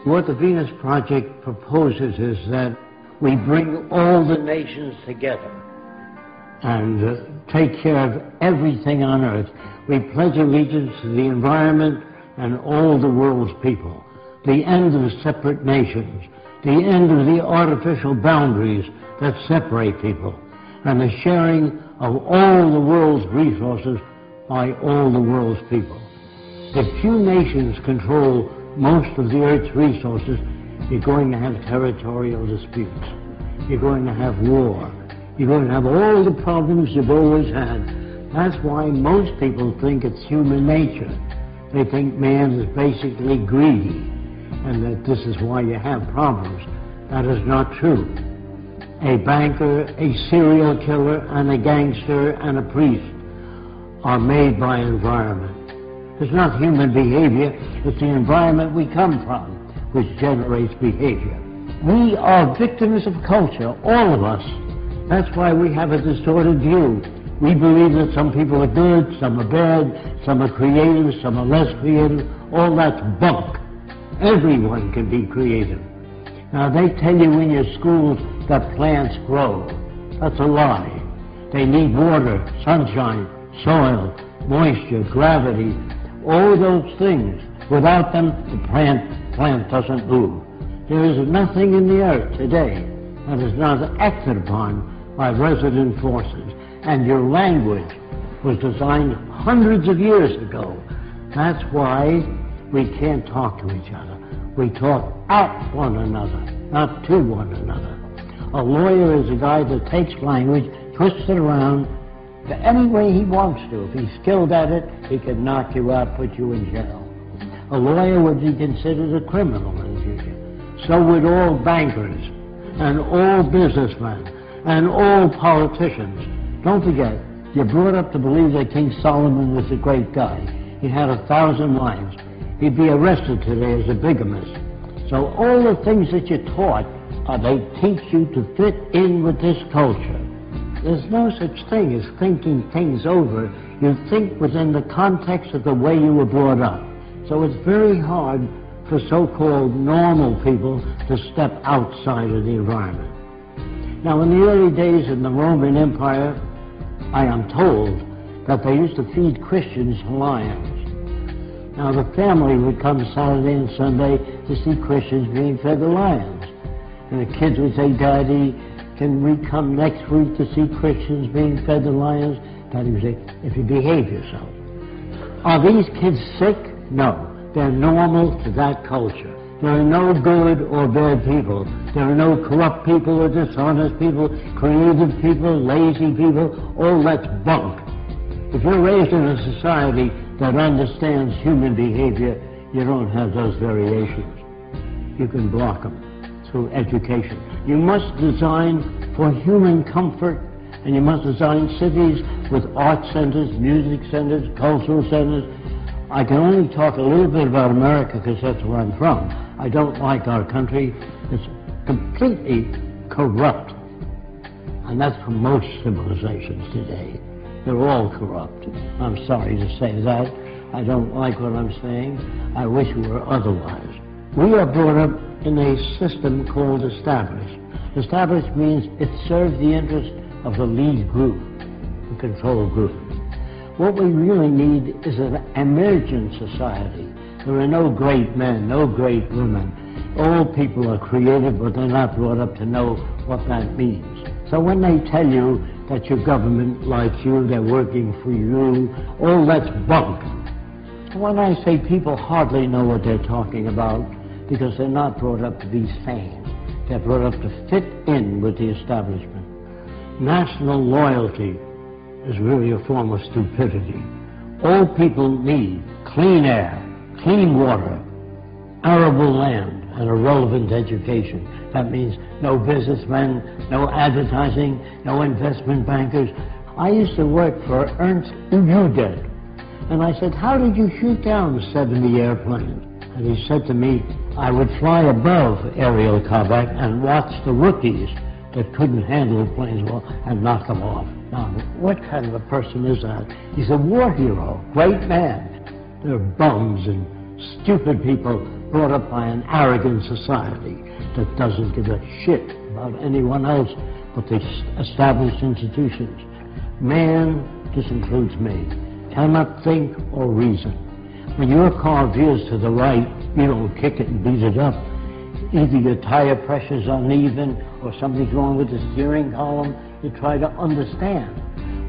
What the Venus Project proposes is that we bring all the nations together and take care of everything on earth. We pledge allegiance to the environment and all the world's people. The end of separate nations, the end of the artificial boundaries that separate people, and the sharing of all the world's resources by all the world's people. If few nations control most of the Earth's resources, you're going to have territorial disputes. You're going to have war. You're going to have all the problems you've always had. That's why most people think it's human nature. They think man is basically greedy, and that this is why you have problems. That is not true. A banker, a serial killer, and a gangster, and a priest are made by environment. It's not human behavior, it's the environment we come from which generates behavior. We are victims of culture, all of us. That's why we have a distorted view. We believe that some people are good, some are bad, some are creative, some are less creative. All that's bunk. Everyone can be creative. Now, they tell you in your schools that plants grow. That's a lie. They need water, sunshine, soil, moisture, gravity, all those things. Without them, the plant doesn't move. There is nothing in the earth today that is not acted upon by resident forces. And your language was designed hundreds of years ago. That's why we can't talk to each other. We talk at one another, not to one another. A lawyer is a guy that takes language, twists it around to any way he wants to. If he's skilled at it, he can knock you out, put you in jail. A lawyer would be considered a criminal in the future. So would all bankers, and all businessmen, and all politicians. Don't forget, you're brought up to believe that King Solomon was a great guy. He had 1,000 wives. He'd be arrested today as a bigamist. So all the things that you're taught, they teach you to fit in with this culture. There's no such thing as thinking things over. You think within the context of the way you were brought up. So it's very hard for so-called normal people to step outside of the environment. Now, in the early days in the Roman Empire, I am told that they used to feed Christians lions. Now, the family would come Saturday and Sunday to see Christians being fed the lions. And the kids would say, Daddy, can we come next week to see Christians being fed the lions? Daddy would say, if you behave yourself. Are these kids sick? No. They're normal to that culture. There are no good or bad people. There are no corrupt people or dishonest people, creative people, lazy people. All that's bunk. If you're raised in a society that understands human behavior, you don't have those variations. You can block them through education. You must design for human comfort, and you must design cities with art centers, music centers, cultural centers. I can only talk a little bit about America because that's where I'm from. I don't like our country. It's completely corrupt. And that's for most civilizations today. They're all corrupt. I'm sorry to say that. I don't like what I'm saying. I wish it were otherwise. We are brought up in a system called established. Established means it serves the interest of the lead group, the control group. What we really need is an emergent society. There are no great men, no great women. All people are creative, but they're not brought up to know what that means. So when they tell you that your government likes you, they're working for you, all that's bunk. When I say people hardly know what they're talking about, because they're not brought up to be sane. They're brought up to fit in with the establishment. National loyalty is really a form of stupidity. All people need clean air, clean water, arable land, and a relevant education. That means no businessmen, no advertising, no investment bankers. I used to work for Ernst Udet, and I said, how did you shoot down 70 airplanes? And he said to me, I would fly above aerial combat and watch the rookies that couldn't handle the planes well and knock them off. Now, what kind of a person is that? He's a war hero, great man. They're bums and stupid people brought up by an arrogant society that doesn't give a shit about anyone else but the established institutions. Man, this includes me, cannot think or reason. When your car veers to the right, you don't kick it and beat it up. Either your tire pressure's uneven or something's wrong with the steering column. You try to understand.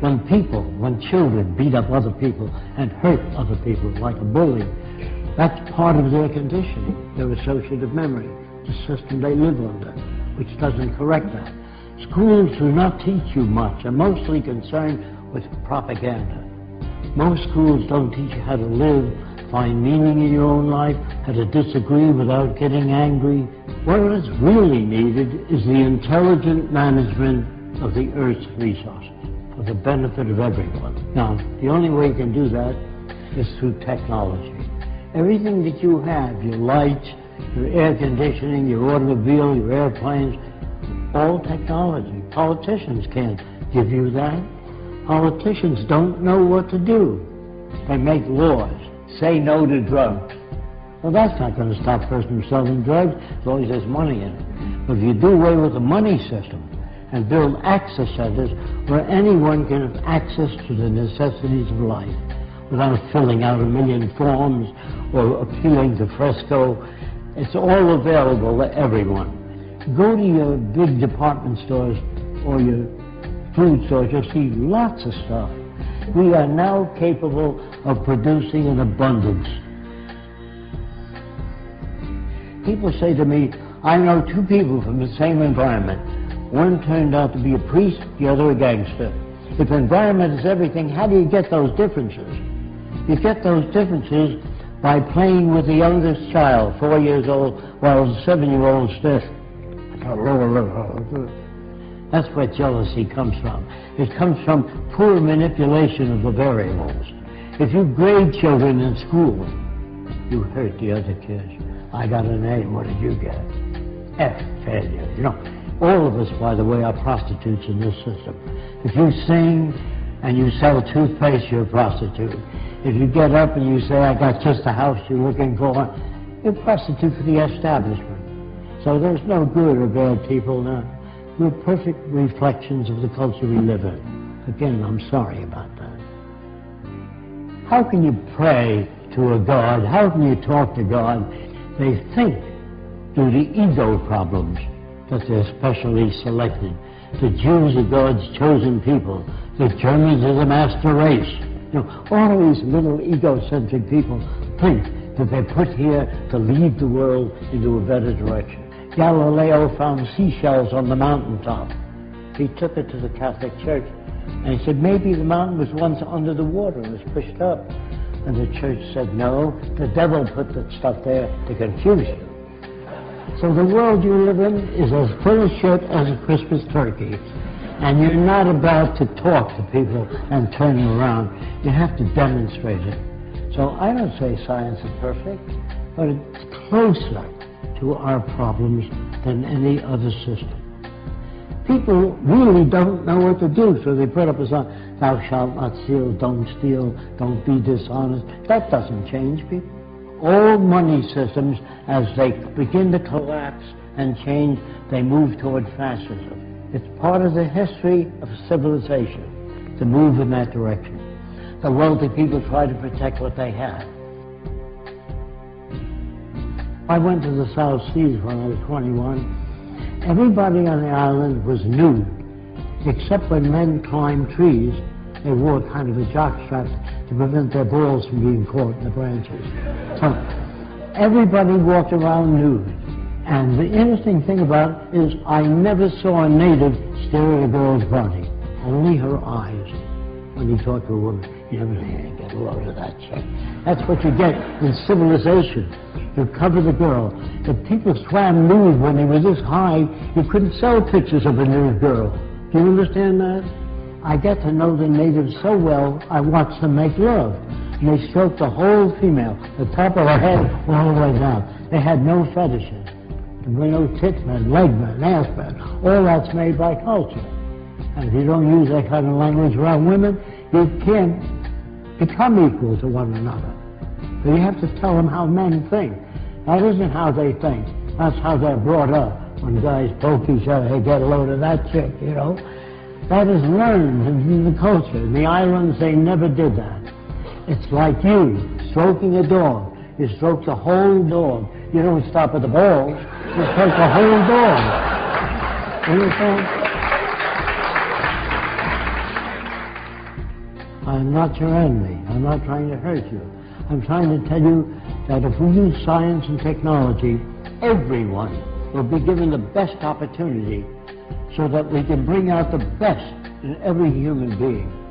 When children beat up other people and hurt other people like a bully, that's part of their conditioning, their associative memory, the system they live under, which doesn't correct that. Schools do not teach you much, are mostly concerned with propaganda. Most schools don't teach you how to live, find meaning in your own life, how to disagree without getting angry. What is really needed is the intelligent management of the Earth's resources for the benefit of everyone. Now, the only way you can do that is through technology. Everything that you have, your lights, your air conditioning, your automobile, your airplanes, all technology. Politicians can't give you that. Politicians don't know what to do. They make laws. Say no to drugs. Well, that's not going to stop a person from selling drugs as long as there's money in it. But if you do away with the money system and build access centers where anyone can have access to the necessities of life without filling out 1 million forms or appealing to Fresco, it's all available to everyone. Go to your big department stores or your food stores, you'll see lots of stuff. We are now capable of producing an abundance. People say to me, I know two people from the same environment. One turned out to be a priest, the other a gangster. If environment is everything, how do you get those differences? You get those differences by playing with the youngest child, 4 years old, while the 7-year-old says, that's where jealousy comes from. It comes from poor manipulation of the variables. If you grade children in school, you hurt the other kids. I got an A, what did you get? F, failure. You know, all of us, by the way, are prostitutes in this system. If you sing and you sell toothpaste, you're a prostitute. If you get up and you say, I got just the house you're looking for, you're a prostitute for the establishment. So there's no good or bad people now. We're perfect reflections of the culture we live in. Again, I'm sorry about that. How can you pray to a God? How can you talk to God? They think, due to ego problems, that they're specially selected. The Jews are God's chosen people. The Germans are the master race. You know, all of these little egocentric people think that they're put here to lead the world into a better direction. Galileo found seashells on the mountaintop. He took it to the Catholic Church, and he said, maybe the mountain was once under the water and was pushed up. And the church said, no, the devil put that stuff there to confuse you. So the world you live in is as full of shit as a Christmas turkey. And you're not about to talk to people and turn them around. You have to demonstrate it. So I don't say science is perfect, but it's closer to our problems than any other system. People really don't know what to do, so they put up a sign, thou shalt not steal, don't be dishonest. That doesn't change people. All money systems, as they begin to collapse and change, they move toward fascism. It's part of the history of civilization to move in that direction. The wealthy people try to protect what they have. I went to the South Seas when I was 21. Everybody on the island was nude, except when men climbed trees. They wore kind of a jockstrap to prevent their balls from being caught in the branches. So everybody walked around nude. And the interesting thing about it is I never saw a native stare at a girl's body, only her eyes. When you talk to a woman, you never say, get a load of that shit. That's what you get in civilization. You cover the girl. If people swam nude when they were this high, you couldn't sell pictures of a nude girl. Do you understand that? I get to know the natives so well, I watch them make love. And they stroke the whole female, the top of her head all the way down. They had no fetishes. There were no tit men, leg men, ass men. All that's made by culture. And if you don't use that kind of language around women, you can't become equal to one another. So you have to tell them how men think. That isn't how they think. That's how they're brought up. When guys poke each other, hey, get a load of that chick, you know. That is learned in the culture. In the islands, they never did that. It's like you stroking a dog. You stroke the whole dog. You don't stop at the balls. You stroke the whole dog. Understand? I'm not your enemy. I'm not trying to hurt you. I'm trying to tell you that if we use science and technology, everyone will be given the best opportunity so that we can bring out the best in every human being.